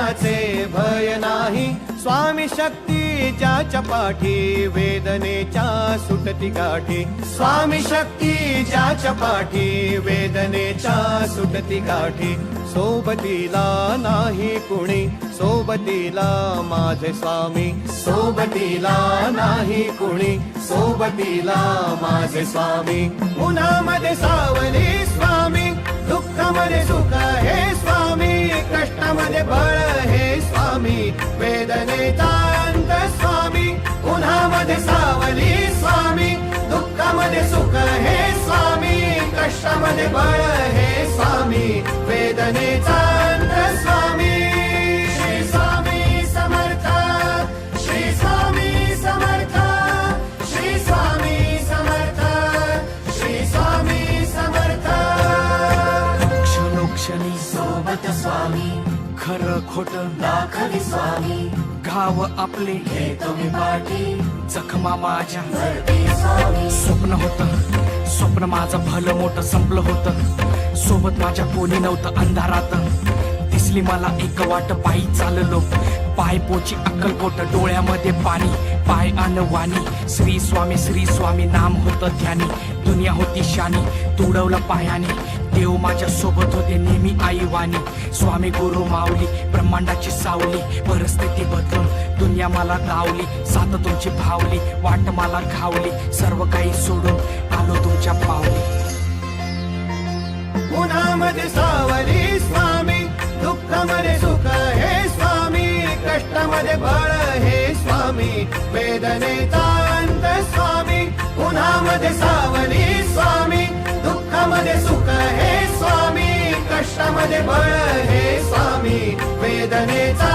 त्याचे भय नाही. स्वामी शक्ती ज्याच्या पाठी वेदनेच्या सुटती गाठी. स्वामी शक्ती ज्याच्या पाठी वेदनेच्या सुटती गाठी. सोबतीला नाही कुणी, सोबतीला माझे स्वामी. सोबतीला नाही कुणी, सोबतीला माझे स्वामी. उन्हामध्ये सावली स्वामी, दुःखामध्ये सुख हे स्वामी. कष्टामध्ये बळ हे स्वामी, वेदनेचा अंत स्वामी. उन्हामध्ये सावली स्वामी, दुःखामध्ये सुख हे स्वामी. कष्टामध्ये बळ हे स्वामी, वेदनेचा अंत स्वामी. श्री स्वामी समर्थ, श्री स्वामी समर्थ, श्री स्वामी समर्थ, श्री स्वामी समर्थ. क्षणोक्षणी सोबत स्वामी, खरं खोट दाखवी स्वामी. घाव आपले हे तुम्ही पाठी, जखमा माझ्या भरती स्वामी. स्वप्न होतं, स्वप्न माझं भलं मोठं संपलं होतं. सोबत माझ्या कोणी नव्हतं अंधारात. दिसली मला एक वाट, पायी चाललो पाय पोची अक्कलकोट. डोळ्यामध्ये पाणी, पाय अनवाणी. श्री स्वामी नाम होतं ध्यानी. दुनिया होती शानी, तुडवलं पायाने. देव माझ्या सोबत होते नेहमी आईवानी. स्वामी गुरु माऊली, ब्रह्मांडाची सावली. परिस्थिती बदलून दुनिया मला धावली. साथ तुमची भावली, वाट मला घावली. सर्व काही सोडून आलो तुमच्या पावली. उन्हामध्ये सावली स्वामी, दुःखामध्ये सुख हे स्वामी. कष्टामध्ये बळ हे स्वामी, वेदनेचा अंत स्वामी. उन्हामध्ये सावली स्वामी, दुःखामध्ये सुख हे स्वामी. कष्टामध्ये बळ हे स्वामी, वेदनेचा